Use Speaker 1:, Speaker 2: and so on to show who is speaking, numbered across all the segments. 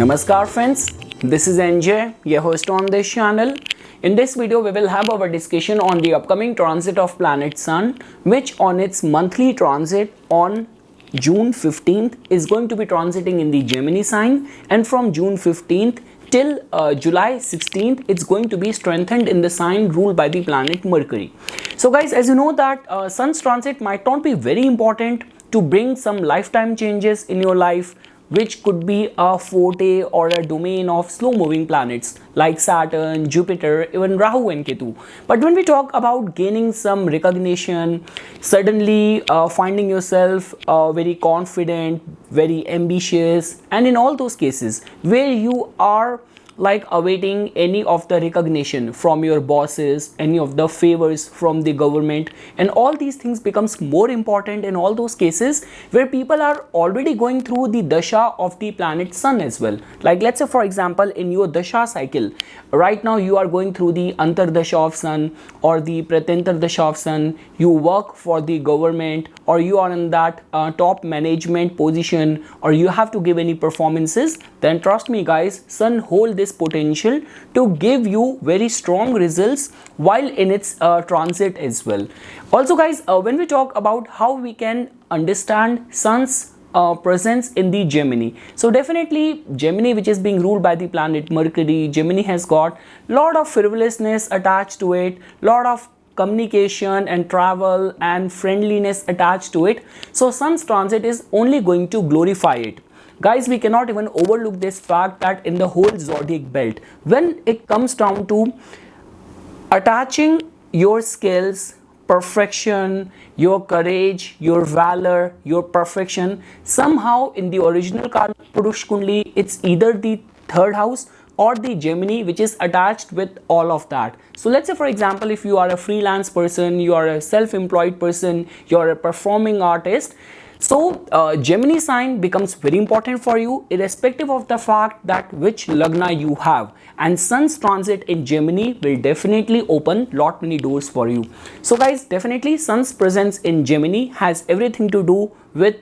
Speaker 1: Namaskar friends, this is NJ, your host on this channel. In this video, we will have our discussion on the upcoming transit of planet Sun, which on its monthly transit on June 15th is going to be transiting in the Gemini sign, and from June 15th till July 16th, it's going to be strengthened in the sign ruled by the planet Mercury. So guys, as you know that Sun's transit might not be very important to bring some lifetime changes in your life, which could be a forte or a domain of slow moving planets like Saturn, Jupiter, even Rahu and Ketu. But when we talk about gaining some recognition, suddenly finding yourself very confident, very ambitious, and in all those cases where you are like awaiting any of the recognition from your bosses, any of the favors from the government, and all these things becomes more important in all those cases where people are already going through the dasha of the planet Sun as well. Like let's say for example in your dasha cycle, right now you are going through the antar dasha of Sun or the pratantar dasha of Sun, you work for the government or you are in that top management position or you have to give any performances, then trust me guys, Sun hold this potential to give you very strong results while in its transit as well. Also guys, when we talk about how we can understand Sun's presence in the Gemini, so definitely Gemini, which is being ruled by the planet Mercury, Gemini has got lot of frivolousness attached to it, lot of communication and travel and friendliness attached to it. So Sun's transit is only going to glorify it. Guys, we cannot even overlook this fact that in the whole zodiac belt, when it comes down to attaching your skills, perfection, your courage, your valor, your perfection, somehow in the original Purush Kundli, it's either the third house or the Gemini which is attached with all of that. So let's say for example, if you are a freelance person, you are a self-employed person, you are a performing artist, so Gemini sign becomes very important for you irrespective of the fact that which lagna you have, and Sun's transit in Gemini will definitely open lot many doors for you. So guys, definitely Sun's presence in Gemini has everything to do with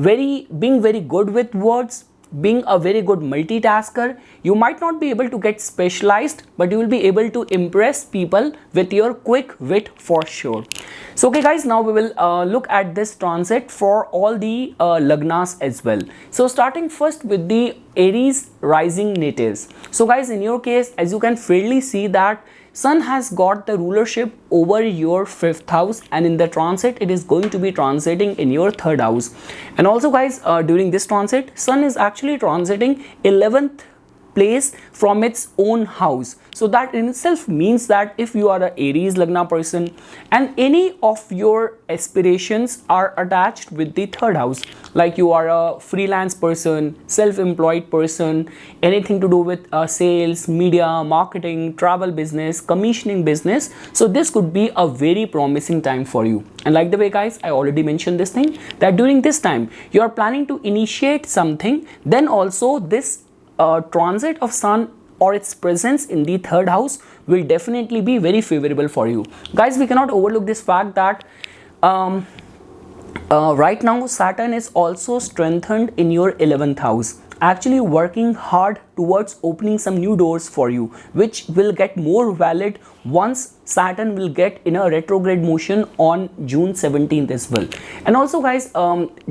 Speaker 1: being very good with words, being a very good multitasker. You might not be able to get specialized, but you will be able to impress people with your quick wit for sure. So okay guys, now we will look at this transit for all the lagnas as well. So starting first with the Aries rising natives. So guys, in your case, as you can fairly see that Sun has got the rulership over your 5th house, and in the transit it is going to be transiting in your 3rd house. And also guys, during this transit, Sun is actually transiting 11th place from its own house. So that in itself means that if you are a Aries lagna person and any of your aspirations are attached with the 3rd house, like you are a freelance person, self-employed person, anything to do with sales, media, marketing, travel business, commissioning business, so this could be a very promising time for you. And like the way guys, I already mentioned this thing that during this time you are planning to initiate something, then also this transit of Sun or its presence in the 3rd house will definitely be very favorable for you. Guys, we cannot overlook this fact that right now Saturn is also strengthened in your 11th house, actually working hard towards opening some new doors for you, which will get more valid once Saturn will get in a retrograde motion on June 17th as well. And also guys,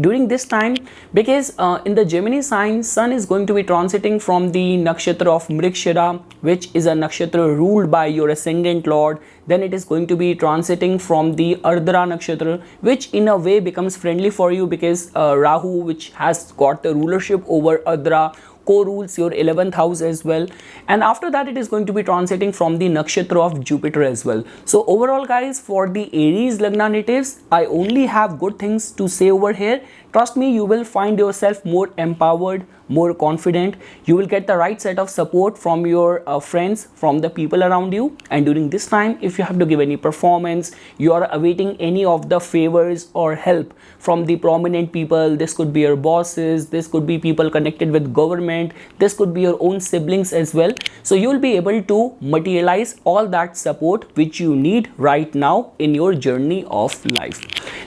Speaker 1: during this time, because in the Gemini sign, Sun is going to be transiting from the nakshatra of Mrigashira, which is a nakshatra ruled by your ascendant lord. Then it is going to be transiting from the Ardra nakshatra, which in a way becomes friendly for you because Rahu, which has got the rulership over Ardra, co-rules your 11th house as well. And after that it is going to be transiting from the nakshatra of Jupiter as well. So overall guys, for the Aries lagna natives, I only have good things to say over here. Trust me, you will find yourself more empowered, more confident. You will get the right set of support from your friends, from the people around you. And during this time, if you have to give any performance, you are awaiting any of the favors or help from the prominent people. This could be your bosses, this could be people connected with government, this could be your own siblings as well. So you will be able to materialize all that support which you need right now in your journey of life.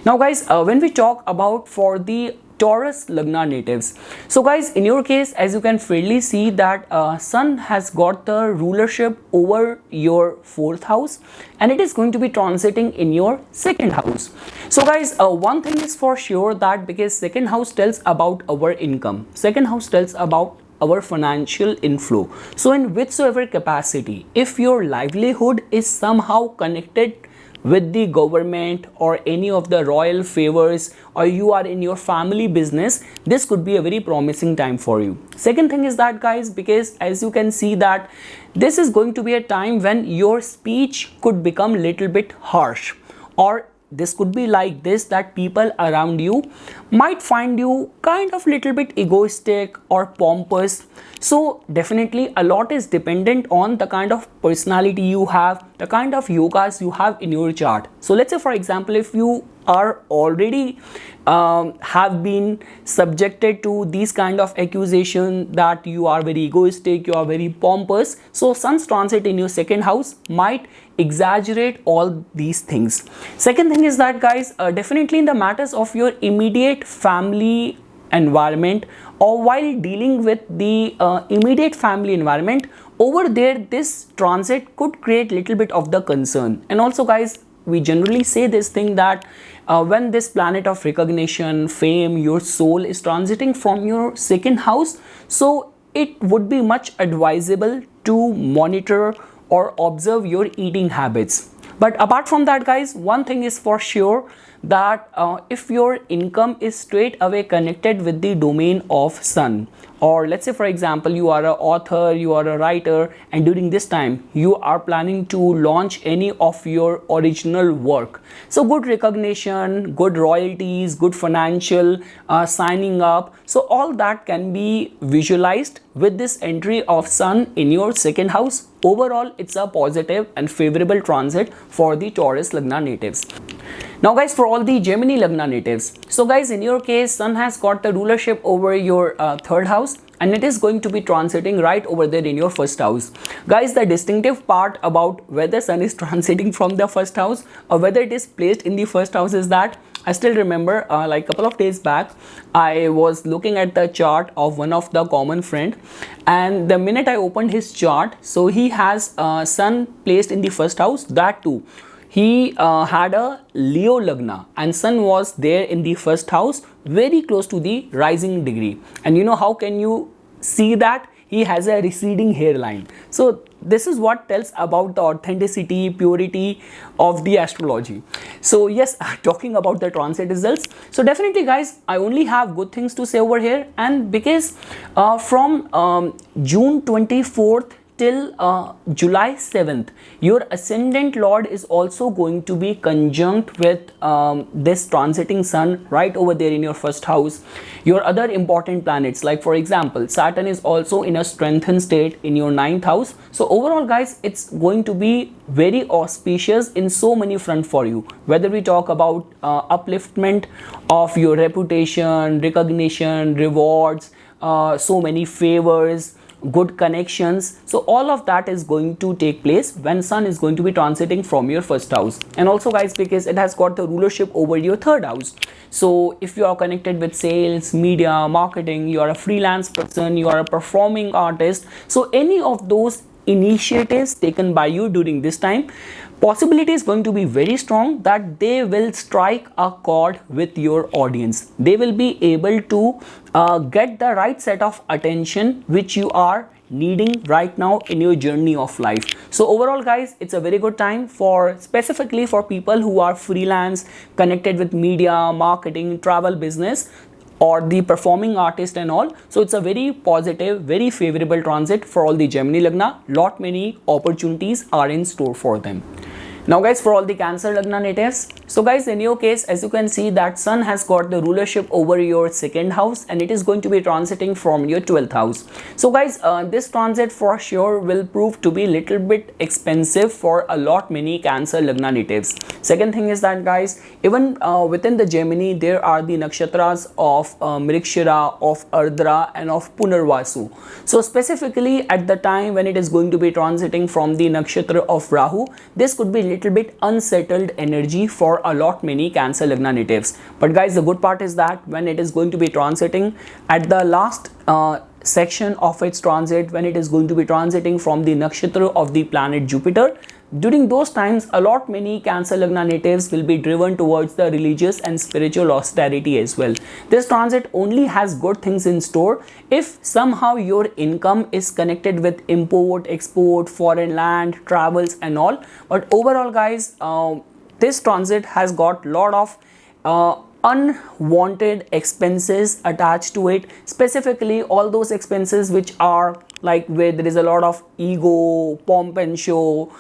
Speaker 1: Now guys, when we talk about for the Taurus lagna natives. So guys, in your case, as you can fairly see that Sun has got the rulership over your 4th house, and it is going to be transiting in your 2nd house. So guys, one thing is for sure, that because 2nd house tells about our income, 2nd house tells about our financial inflow. So in whichsoever capacity, if your livelihood is somehow connected with the government or any of the royal favors, or you are in your family business, this could be a very promising time for you. Second thing is that guys, because as you can see that this is going to be a time when your speech could become little bit harsh, or this could be like this, that people around you might find you kind of little bit egoistic or pompous. So definitely a lot is dependent on the kind of personality you have, the kind of yogas you have in your chart. So let's say for example, if you are already have been subjected to these kind of accusation that you are very egoistic, you are very pompous, so Sun's transit in your 2nd house might exaggerate all these things. Second thing is that guys, definitely in the matters of your immediate family environment, or while dealing with the immediate family environment, over there this transit could create little bit of the concern. And also guys, we generally say this thing that when this planet of recognition, fame, your soul is transiting from your 2nd house, so it would be much advisable to monitor or observe your eating habits. But apart from that guys, one thing is for sure, that if your income is straight away connected with the domain of Sun, or let's say for example you are an author, you are a writer, and during this time you are planning to launch any of your original work, so good recognition, good royalties, good financial signing up, so all that can be visualized with this entry of Sun in your 2nd house. Overall, it's a positive and favorable transit for the Taurus lagna natives. Now guys, for all the Gemini lagna natives, so guys, in your case, Sun has got the rulership over your 3rd house, and it is going to be transiting right over there in your 1st house. Guys, the distinctive part about whether Sun is transiting from the 1st house or whether it is placed in the 1st house is that I still remember like a couple of days back, I was looking at the chart of one of the common friend, and the minute I opened his chart, so he has Sun placed in the 1st house. That too, he had a Leo lagna, and Sun was there in the 1st house, very close to the rising degree. And you know how can you see that? He has a receding hairline. So this is what tells about the authenticity, purity of the astrology. So yes, talking about the transit results, so definitely guys, I only have good things to say over here. And because from June 24th till July 7th, your ascendant lord is also going to be conjunct with this transiting Sun right over there in your 1st house. Your other important planets, like for example Saturn, is also in a strengthened state in your 9th house. So overall guys, it's going to be very auspicious in so many fronts for you, whether we talk about upliftment of your reputation, recognition, rewards, so many favors, good connections. So all of that is going to take place when Sun is going to be transiting from your 1st house. And also guys, because it has got the rulership over your 3rd house, so if you are connected with sales, media, marketing, you are a freelance person, you are a performing artist, so any of those initiatives taken by you during this time, possibility is going to be very strong that they will strike a chord with your audience. They will be able to get the right set of attention which you are needing right now in your journey of life. So overall guys, it's a very good time for specifically for people who are freelance, connected with media, marketing, travel business, or the performing artist and all. So it's a very positive, very favorable transit for all the Gemini lagna. Lot many opportunities are in store for them. Now guys, for all the Cancer lagna natives, so guys, in your case, as you can see that Sun has got the rulership over your 2nd house, and it is going to be transiting from your 12th house. So guys, this transit for sure will prove to be little bit expensive for a lot many Cancer lagna natives. Second thing is that guys, even within the Gemini, there are the nakshatras of Mrikshira, of Ardra, and of Punarvasu. So specifically at the time when it is going to be transiting from the nakshatra of Rahu, this could be little bit unsettled energy for a lot many Cancer Lagna natives. But guys, the good part is that when it is going to be transiting at the last section of its transit, when it is going to be transiting from the nakshatra of the planet Jupiter, during those times a lot many Cancer Lagna natives will be driven towards the religious and spiritual austerity as well. This transit only has good things in store if somehow your income is connected with import, export, foreign land, travels and all. But overall guys, this transit has got lot of unwanted expenses attached to it, specifically all those expenses which are like where there is a lot of ego, pomp and show,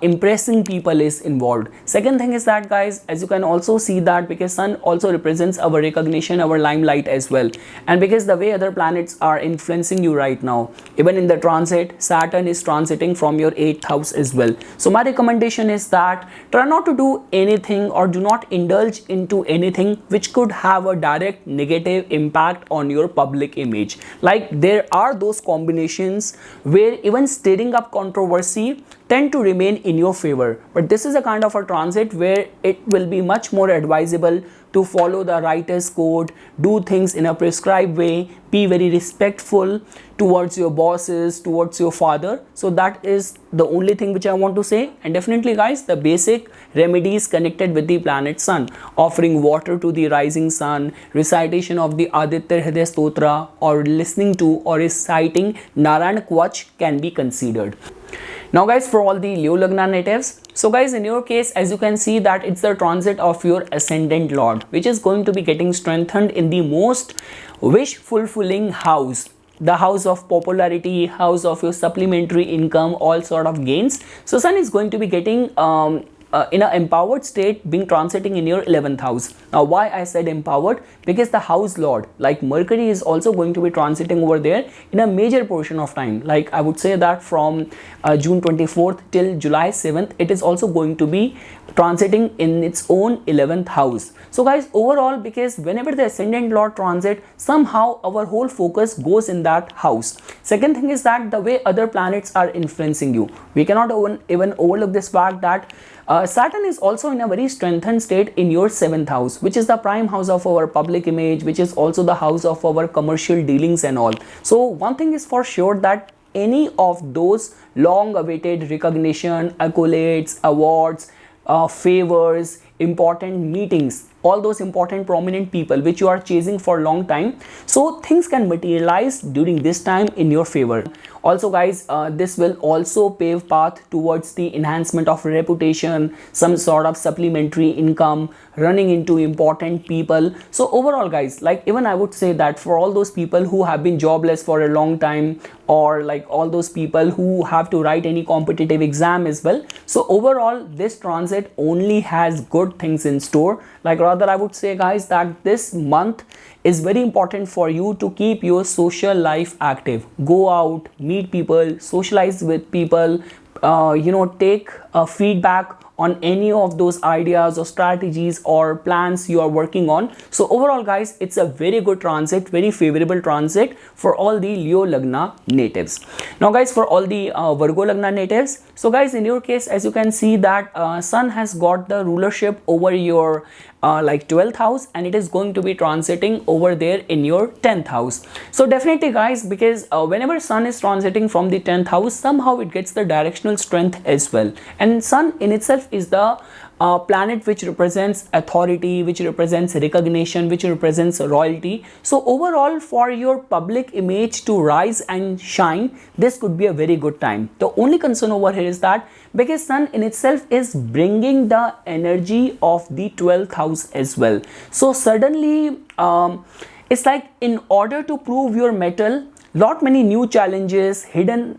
Speaker 1: impressing people is involved. Second thing is that guys, as you can also see that because Sun also represents our recognition, our limelight as well, and because the way other planets are influencing you right now, even in the transit, Saturn is transiting from your 8th house as well. So my recommendation is that try not to do anything or do not indulge into anything which could have a direct negative impact on your public image. Like there are those combinations where even stirring up controversy tend to remain in your favor, but this is a kind of a transit where it will be much more advisable to follow the writer's code, do things in a prescribed way, be very respectful towards your bosses, towards your father. So that is the only thing which I want to say. And definitely guys, the basic remedies connected with the planet Sun, offering water to the rising sun, recitation of the Aditya Hriday Stotra, or listening to or reciting Narayan Kvach can be considered. Now guys, for all the Leo Lagna natives, so guys, in your case, as you can see that it's the transit of your ascendant lord, which is going to be getting strengthened in the most wish fulfilling house, the house of popularity, house of your supplementary income, all sort of gains. So Sun is going to be getting in an empowered state, being transiting in your 11th house. Now why I said empowered? Because the house lord like Mercury is also going to be transiting over there in a major portion of time. Like I would say that from June 24th till July 7th, it is also going to be transiting in its own 11th house. So guys, overall, because whenever the ascendant lord transit, somehow our whole focus goes in that house. Second thing is that the way other planets are influencing you, we cannot even overlook this fact that Saturn is also in a very strengthened state in your 7th house, which is the prime house of our public image, which is also the house of our commercial dealings and all. So one thing is for sure that any of those long awaited recognition, accolades, awards, favors, important meetings, all those important prominent people which you are chasing for a long time, so things can materialize during this time in your favor. Also guys, this will also pave path towards the enhancement of reputation, some sort of supplementary income, running into important people. So overall guys, like even I would say that for all those people who have been jobless for a long time, or like all those people who have to write any competitive exam as well, so overall this transit only has good things in store. Like rather I would say guys that this month is very important for you to keep your social life active. Go out, meet people, socialize with people, take feedback on any of those ideas or strategies or plans you are working on. So overall guys, it's a very good transit, very favorable transit for all the Leo Lagna natives. Now guys, for all the Virgo Lagna natives, so guys, in your case, as you can see that Sun has got the rulership over your 12th house, and it is going to be transiting over there in your 10th house. So definitely guys, because whenever Sun is transiting from the 10th house, somehow it gets the directional strength as well. And Sun in itself is the planet which represents authority, which represents recognition, which represents royalty. So overall, for your public image to rise and shine, this could be a very good time. The only concern over here is that because Sun in itself is bringing the energy of the 12th house as well, so suddenly it's like in order to prove your mettle, lot many new challenges, hidden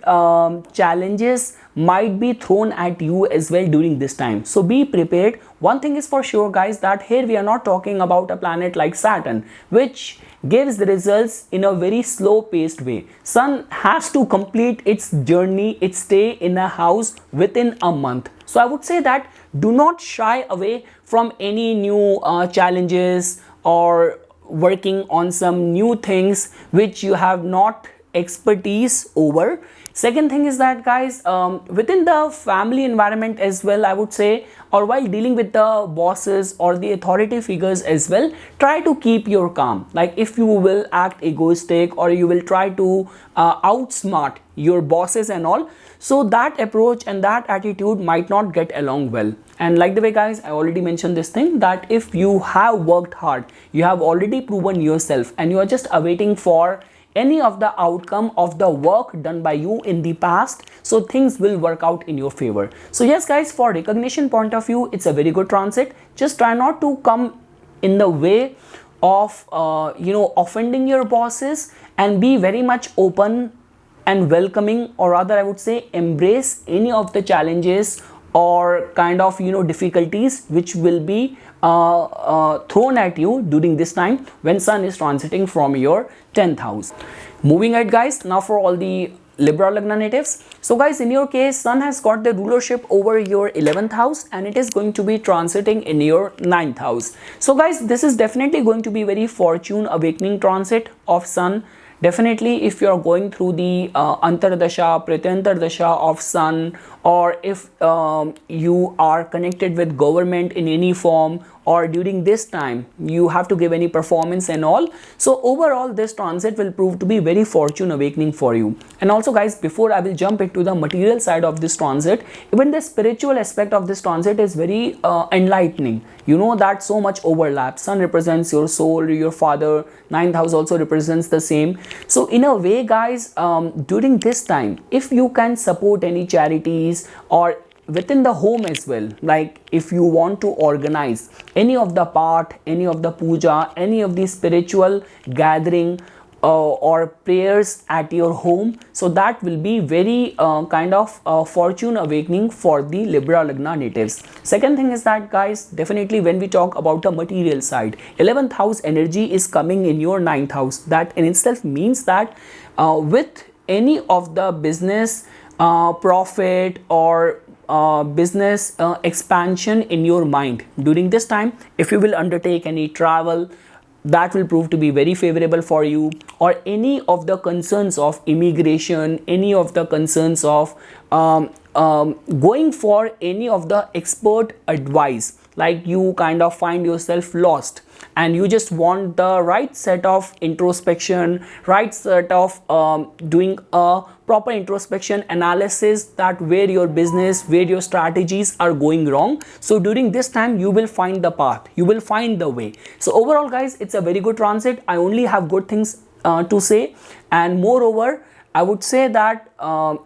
Speaker 1: challenges might be thrown at you as well during this time. So be prepared. One thing is for sure guys, that here we are not talking about a planet like Saturn which gives the results in a very slow paced way. Sun has to complete its journey, its stay in a house within a month. So I would say that do not shy away from any new challenges or working on some new things which you have not expertise over. Second thing is that guys, within the family environment as well, I would say, or while dealing with the bosses or the authority figures as well, try to keep your calm. Like if you will act egoistic or you will try to outsmart your bosses and all, so that approach and that attitude might not get along well. And like the way guys, I already mentioned this thing, that if you have worked hard, you have already proven yourself, and you are just awaiting for any of the outcome of the work done by you in the past, so things will work out in your favor. So yes guys, for recognition point of view, it's a very good transit. Just try not to come in the way of offending your bosses, and be very much open and welcoming, or rather I would say embrace any of the challenges or kind of difficulties which will be thrown at you during this time when sun is transiting from your 10th house. Moving ahead guys, now for all the Libra lagna natives. So guys, in your case, sun has got the rulership over your 11th house, and it is going to be transiting in your 9th house. So guys, this is definitely going to be very fortune awakening transit of sun. Definitely if you are going through the Antardasha, Pratyantardasha of sun, or if you are connected with government in any form, or during this time you have to give any performance and all, so overall this transit will prove to be very fortune awakening for you. And also guys, before I will jump into the material side of this transit, even the spiritual aspect of this transit is very enlightening. You know that so much overlap. Sun represents your soul, your father, 9th house also represents the same. So in a way guys, during this time, if you can support any charities or within the home as well, like if you want to organize any of the part, any of the puja, any of the spiritual gathering or prayers at your home, so that will be very kind of fortune awakening for the Libra lagna natives. Second thing is that guys, definitely when we talk about the material side, 11th house energy is coming in your 9th house. That in itself means that with any of the business profit or business expansion in your mind during this time, if you will undertake any travel, that will prove to be very favorable for you, or any of the concerns of immigration, any of the concerns of going for any of the expert advice, like you kind of find yourself lost and you just want the right set of introspection, right set of doing a proper introspection analysis, that where your business, where your strategies are going wrong. So during this time you will find the path, you will find the way. So overall guys, it's a very good transit. I only have good things to say, and moreover I would say that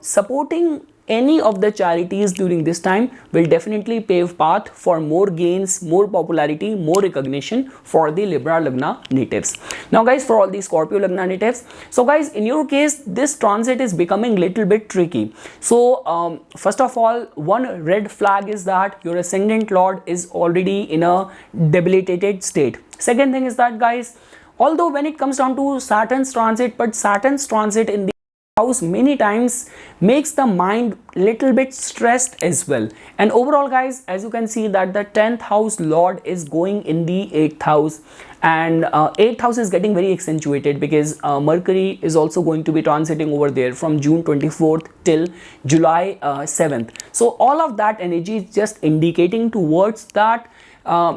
Speaker 1: supporting any of the charities during this time will definitely pave path for more gains, more popularity, more recognition for the Libra lagna natives. Now guys, for all the Scorpio lagna natives, so guys, in your case this transit is becoming little bit tricky. So first of all, one red flag is that your ascendant lord is already in a debilitated state. Second thing is that guys, although when it comes down to Saturn's transit, but Saturn's transit in the house many times makes the mind little bit stressed as well. And overall guys, as you can see that the 10th house lord is going in the 8th house, and 8th house is getting very accentuated because Mercury is also going to be transiting over there from June 24th till July 7th. So all of that energy is just indicating towards that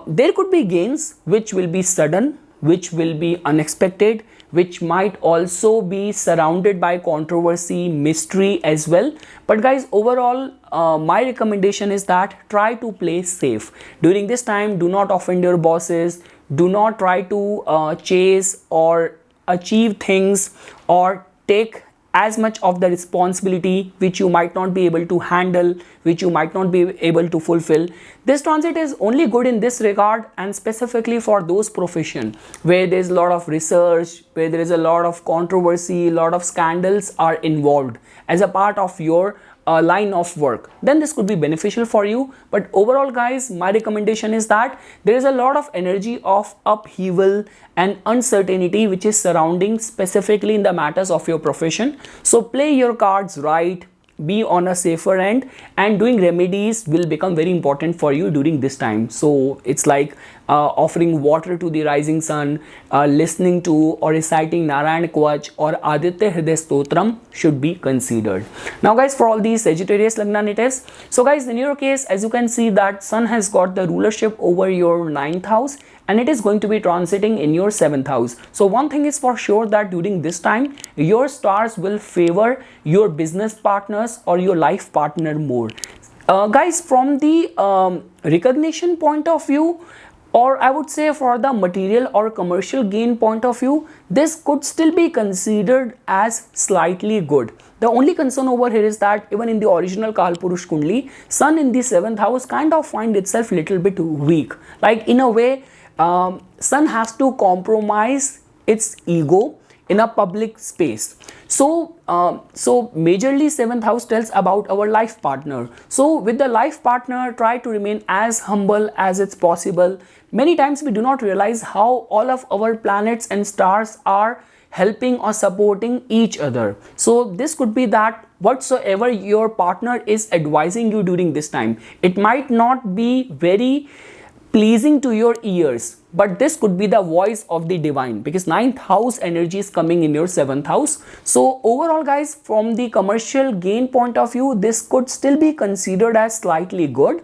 Speaker 1: there could be gains which will be sudden, which will be unexpected, which might also be surrounded by controversy, mystery as well. But guys, overall my recommendation is that try to play safe during this time. Do not offend your bosses, do not try to chase or achieve things or take as much of the responsibility which you might not be able to handle, which you might not be able to fulfill. This transit is only good in this regard, and specifically for those professions where there is a lot of research, where there is a lot of controversy, a lot of scandals are involved as a part of your line of work, then this could be beneficial for you. But overall guys, my recommendation is that there is a lot of energy of upheaval and uncertainty which is surrounding specifically in the matters of your profession. So play your cards right, be on a safer end, and doing remedies will become very important for you during this time. So it's like offering water to the rising sun, listening to or reciting Narayan Kvach or Aditya Hriday Stotram should be considered. Now guys, for all these Sagittarius Lagna natives, so guys, in your case, as you can see that Sun has got the rulership over your 9th house, and it is going to be transiting in your 7th house. So one thing is for sure, that during this time your stars will favor your business partners or your life partner more. Guys, from the recognition point of view, or I would say for the material or commercial gain point of view, this could still be considered as slightly good. The only concern over here is that even in the original Kalpurush Kundli, Sun in the 7th house kind of find itself little bit weak. Like in a way, Sun has to compromise its ego in a public space. So majorly 7th house tells about our life partner. So with the life partner, try to remain as humble as it's possible. Many times we do not realize how all of our planets and stars are helping or supporting each other. So this could be that whatsoever your partner is advising you during this time, it might not be very pleasing to your ears, but this could be the voice of the divine, because 9th house energy is coming in your 7th house. So overall guys, from the commercial gain point of view, this could still be considered as slightly good.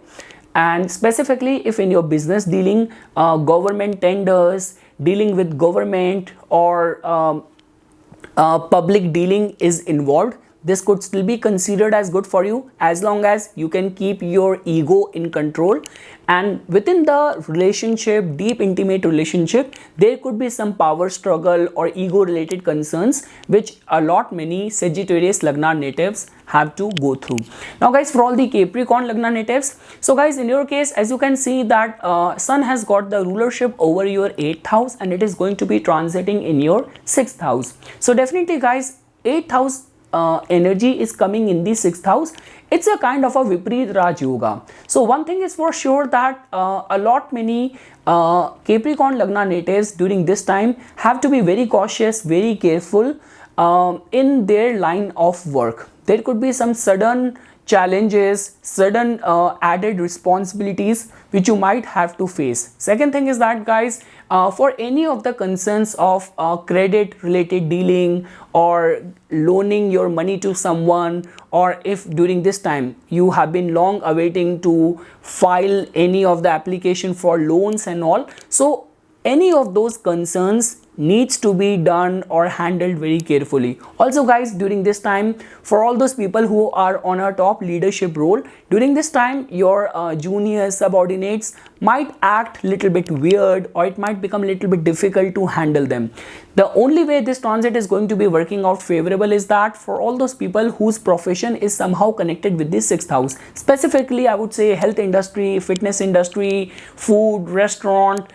Speaker 1: And specifically if in your business dealing, government tenders, dealing with government or public dealing is involved, this could still be considered as good for you, as long as you can keep your ego in control. And within the relationship, deep intimate relationship, there could be some power struggle or ego related concerns, which many Sagittarius Lagna natives have to go through. Now guys, for all the Capricorn Lagna natives, so guys, in your case, as you can see that Sun has got the rulership over your 8th house, and it is going to be transiting in your 6th house. So definitely guys, 8th house energy is coming in the 6th house. It's a kind of a Vipreet Raj Yoga. So one thing is for sure, that many Capricorn Lagna natives during this time have to be very cautious, very careful in their line of work. There could be some sudden challenges, sudden added responsibilities which you might have to face. Second thing is that guys, for any of the concerns of credit related dealing or loaning your money to someone, or if during this time you have been long awaiting to file any of the application for loans and all, so any of those concerns needs to be done or handled very carefully. Also guys, during this time, for all those people who are on a top leadership role, during this time your juniors, subordinates might act little bit weird, or it might become a little bit difficult to handle them. The only way this transit is going to be working out favorable is that for all those people whose profession is somehow connected with the 6th house, specifically I would say health industry, fitness industry, food, restaurant,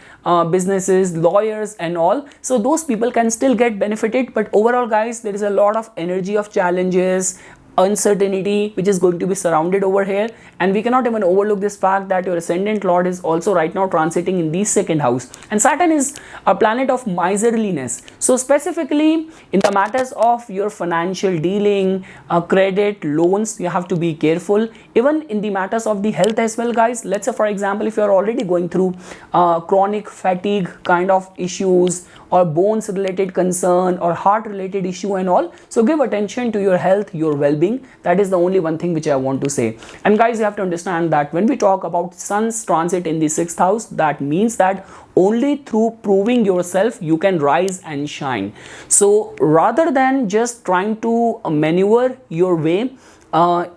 Speaker 1: businesses, lawyers and all. So those people can still get benefited, but overall guys, there is a lot of energy of challenges, uncertainty which is going to be surrounded over here. And we cannot even overlook this fact that your ascendant lord is also right now transiting in the 2nd house, and Saturn is a planet of miserliness. So specifically in the matters of your financial dealing, credit, loans, you have to be careful. Even in the matters of the health as well guys, let's say for example, if you are already going through chronic fatigue kind of issues, or bones related concern, or heart related issue and all, so give attention to your health, your well-being. That is the only one thing which I want to say. And guys, you have to understand that when we talk about Sun's transit in the 6th house, that means that only through proving yourself you can rise and shine. So rather than just trying to maneuver your way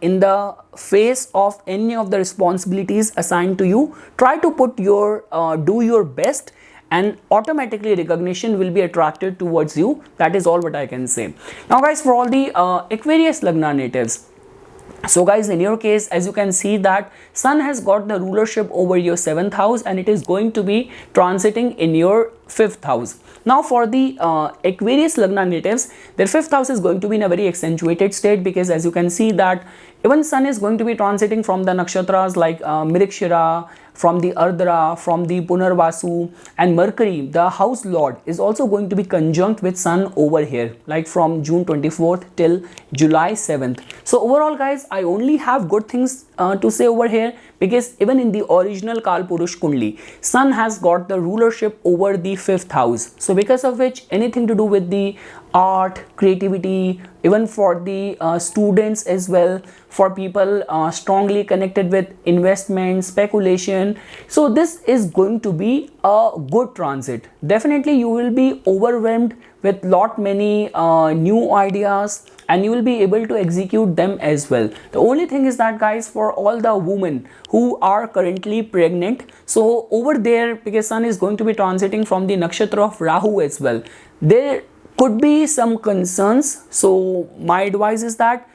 Speaker 1: in the face of any of the responsibilities assigned to you, try to put your do your best, and automatically recognition will be attracted towards you. That is all what I can say. Now guys, for all the Aquarius Lagna natives, so guys, in your case, as you can see that Sun has got the rulership over your 7th house, and it is going to be transiting in your 5th house. Now for the Aquarius Lagna natives, their 5th house is going to be in a very accentuated state, because as you can see that even Sun is going to be transiting from the nakshatras like Mirikshira, from the Ardra, from the Punarvasu, and Mercury, the house lord, is also going to be conjunct with Sun over here, like from June 24th till July 7th. So overall guys, I only have good things to say over here, because even in the original Kalpurush Kundli, Sun has got the rulership over the 5th house. So because of which, anything to do with the art, creativity, even for the students as well, for people strongly connected with investment, speculation, so this is going to be a good transit. Definitely you will be overwhelmed with lot many new ideas, and you will be able to execute them as well. The only thing is that guys, for all the women who are currently pregnant, so over there, because Sun is going to be transiting from the nakshatra of Rahu as well, there could be some concerns. So my advice is that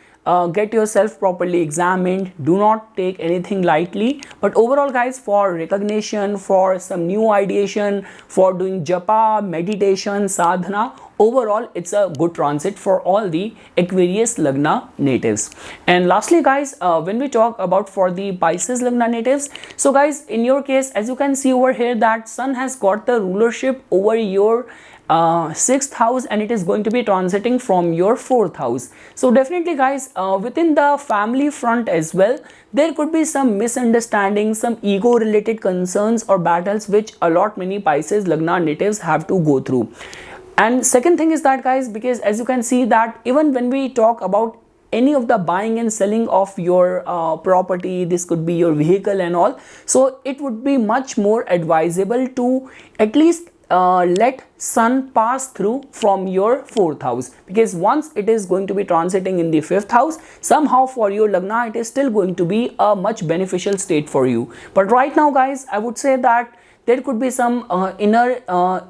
Speaker 1: get yourself properly examined, do not take anything lightly. But overall guys, for recognition, for some new ideation, for doing japa, meditation, sadhana, overall it's a good transit for all the Aquarius lagna natives. And lastly guys, when we talk about for the Pisces lagna natives, so guys, in your case, as you can see over here, that Sun has got the rulership over your 6th house, and it is going to be transiting from your 4th house. So definitely guys, within the family front as well, there could be some misunderstandings, some ego related concerns or battles which a lot many Pisces lagna natives have to go through. And second thing is that guys, because as you can see that even when we talk about any of the buying and selling of your property, this could be your vehicle and all, so it would be much more advisable to at least let Sun pass through from your 4th house, because once it is going to be transiting in the 5th house, somehow for your lagna it is still going to be a much beneficial state for you. But right now guys, I would say that there could be some inner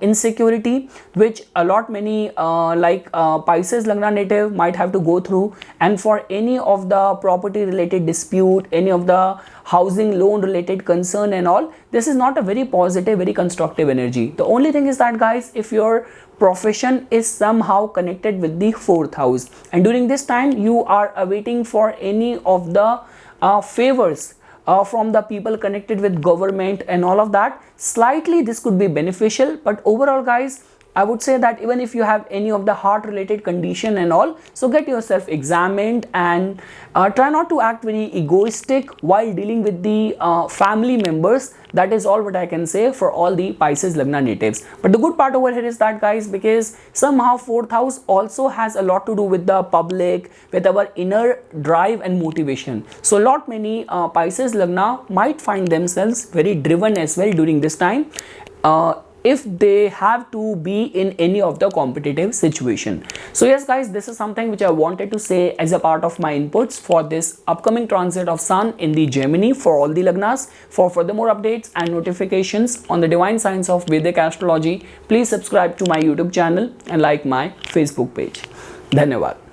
Speaker 1: insecurity which a lot many Pisces lagna native might have to go through. And for any of the property related dispute, any of the housing loan related concern and all, this is not a very positive, very constructive energy. The only thing is that guys, if your profession is somehow connected with the 4th house, and during this time you are awaiting for any of the favors from the people connected with government and all of that, slightly this could be beneficial. But overall guys, I would say that even if you have any of the heart related condition and all, so get yourself examined and try not to act very egoistic while dealing with the family members. That is all what I can say for all the Pisces lagna natives. But the good part over here is that guys, because somehow 4th house also has a lot to do with the public, with our inner drive and motivation. So a lot many Pisces lagna might find themselves very driven as well during this time, if they have to be in any of the competitive situation. So yes guys, this is something which I wanted to say as a part of my inputs for this upcoming transit of Sun in the Gemini for all the lagnas. For further more updates and notifications on the divine science of Vedic astrology, please subscribe to my YouTube channel and like my Facebook page. Dhanyavad.